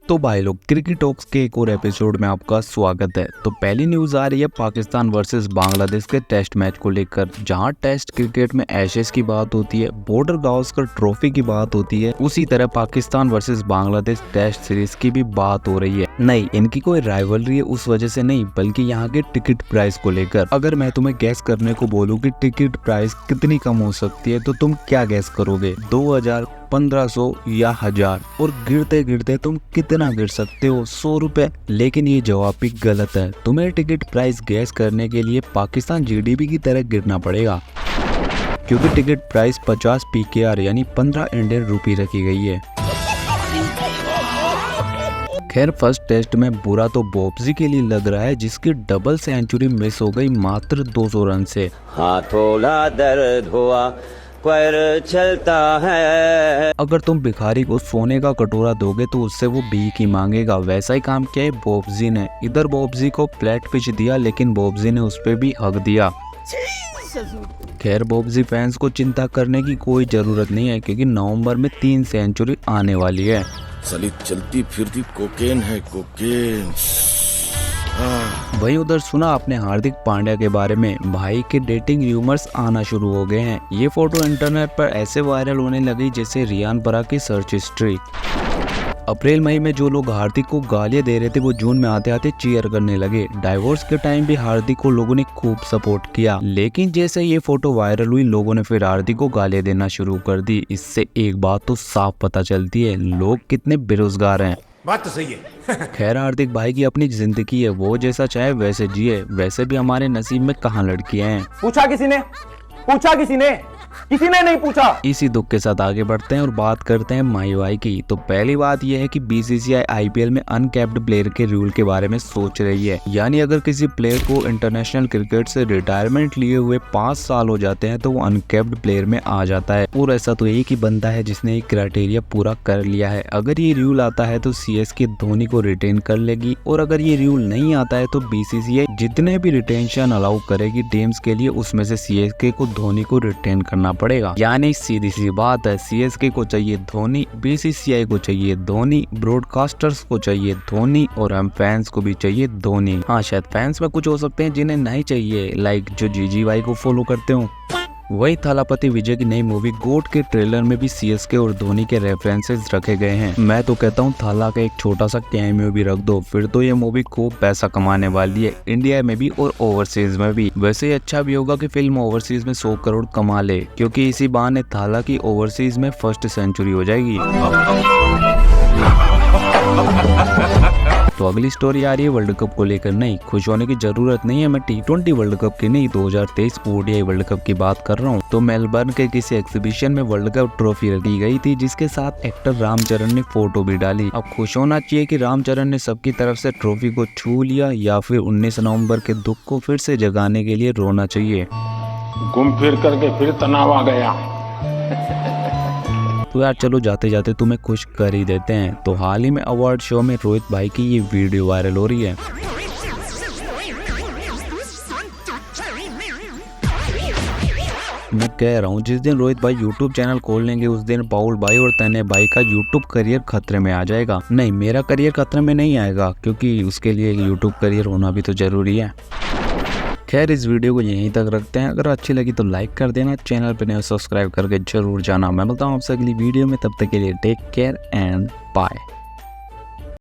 तो भाई लोग, क्रिकेट टॉक्स के एक और एपिसोड में आपका स्वागत है। तो पहली न्यूज आ रही है पाकिस्तान वर्सेस बांग्लादेश के टेस्ट मैच को लेकर, जहां टेस्ट क्रिकेट में एशेज की बात होती है, बॉर्डर गावस्कर ट्रॉफी की बात होती है, उसी तरह Pakistan versus Bangladesh test series की भी बात हो रही है। नहीं, इनकी कोई राइवलरी है उस वजह से नहीं, बल्कि यहाँ के टिकट प्राइस को लेकर। अगर मैं तुम्हें गैस करने को बोलूँ कि टिकट प्राइस कितनी कम हो सकती है, तो तुम क्या गैस करोगे? 2000, 1500 या 1000? और गिरते गिरते तुम कितना गिर सकते हो? 100 रुपए? लेकिन ये जवाब भी गलत है। तुम्हें टिकट प्राइस गैस करने के लिए पाकिस्तान जीडीपी की तरह गिरना पड़ेगा, क्योंकि टिकट प्राइस 50 PKR यानी 15 इंडियन रुपी रखी गई है। खैर, फर्स्ट टेस्ट में बुरा तो बॉब्जी के लिए लग रहा है, जिसकी डबल सेंचुरी मिस हो गई मात्र 200 रन से। हाँ, थोड़ा दर्द हुआ पर चलता है। अगर तुम भिखारी को सोने का कटोरा दोगे तो उससे वो भीख ही मांगेगा। वैसा ही काम किया है बॉब्जी ने। इधर बॉब्जी को फ्लैट पिच दिया, लेकिन बॉब्जी ने उस पे भी हक दिया। खैर, बॉब्जी फैंस को चिंता करने की कोई जरूरत नहीं है, क्योंकि नवंबर में 3 सेंचुरी आने वाली है। साली चलती फिरती कोकेन है, कोकेन। वहीं उधर सुना आपने हार्दिक पांड्या के बारे में? भाई के डेटिंग र्यूमर्स आना शुरू हो गए हैं। ये फोटो इंटरनेट पर ऐसे वायरल होने लगी जैसे रियान पराग की सर्च हिस्ट्री। अप्रैल मई में जो लोग हार्दिक को गालियां दे रहे थे, वो जून में आते आते चीयर करने लगे। डाइवोर्स के टाइम भी हार्दिक को लोगों ने खूब सपोर्ट किया, लेकिन जैसे ये फोटो वायरल हुई, लोगों ने फिर हार्दिक को गालियां देना शुरू कर दी। इससे एक बात तो साफ पता चलती है, लोग कितने बेरोजगार हैं। बात तो सही है। खैर, हार्दिक भाई की अपनी जिंदगी है, वो जैसा चाहे वैसे जिए। वैसे भी हमारे नसीब में कहाँ लड़कियां हैं? पूछा किसी ने? पूछा किसी ने? किसी ने नहीं पूछा। इसी दुख के साथ आगे बढ़ते हैं और बात करते हैं माहीवाई की। तो पहली बात यह है कि BCCI IPL में अनकैप्ड प्लेयर के रूल के बारे में सोच रही है। यानी अगर किसी प्लेयर को इंटरनेशनल क्रिकेट से रिटायरमेंट लिए हुए 5 साल हो जाते हैं, तो वो अनकैप्ड प्लेयर में आ जाता है। और ऐसा तो एक ही बंदा है जिसने ये क्राइटेरिया पूरा कर लिया है। अगर ये रूल आता है तो CSK धोनी को रिटेन कर लेगी, और अगर ये रूल नहीं आता है तो BCCI जितने भी रिटेंशन अलाउ करेगी टीम्स के लिए, उसमें से CSK को धोनी को रिटेन करना पड़ेगा। यानी सीधी सी बात है, CSK को चाहिए धोनी, BCCI को चाहिए धोनी, ब्रॉडकास्टर्स को चाहिए धोनी, और हम फैंस को भी चाहिए धोनी। हाँ, शायद फैंस में कुछ हो सकते हैं जिन्हें नहीं चाहिए, लाइक जो GGY को फॉलो करते हो। वही थालापति विजय की नई मूवी गोट के ट्रेलर में भी CSK और धोनी के रेफरेंसेस रखे गए हैं। मैं तो कहता हूँ थाला का एक छोटा सा कैमियो भी रख दो, फिर तो ये मूवी खूब पैसा कमाने वाली है, इंडिया में भी और ओवरसीज में भी। वैसे ही अच्छा भी होगा कि फिल्म ओवरसीज में 100 करोड़ कमा ले, क्योंकि इसी बहाने थाला की ओवरसीज में फर्स्ट सेंचुरी हो जाएगी। तो अगली स्टोरी आ रही है वर्ल्ड कप को लेकर। नहीं, खुश होने की जरूरत नहीं है। मैं T20 वर्ल्ड कप की नहीं, 2023 ODI वर्ल्ड कप की बात कर रहा हूँ। तो मेलबर्न के किसी एग्जीबिशन में वर्ल्ड कप ट्रॉफी रखी गई थी, जिसके साथ एक्टर रामचरण ने फोटो भी डाली। अब खुश होना चाहिए कि रामचरण ने सबकी तरफ से ट्रॉफी को छू लिया, या फिर 19 नवंबर के दुख को फिर से जगाने के लिए रोना चाहिए? घूम फिर करके फिर तनाव आ गया। तो यार चलो, जाते जाते तुम्हें खुश कर ही देते हैं। तो हाल ही में अवार्ड शो में रोहित भाई की ये वीडियो वायरल हो रही है। मैं कह रहा हूँ, जिस दिन रोहित भाई YouTube चैनल खोल लेंगे, उस दिन पाउल भाई और तन्ने भाई का YouTube करियर खतरे में आ जाएगा। नहीं, मेरा करियर खतरे में नहीं आएगा, क्योंकि उसके लिए YouTube करियर होना भी तो जरूरी है। खैर, इस वीडियो को यहीं तक रखते हैं। अगर अच्छी लगी तो लाइक कर देना, चैनल पर नए सब्सक्राइब करके जरूर जाना। मैं मिलता हूँ आपसे अगली वीडियो में, तब तक के लिए टेक केयर एंड बाय।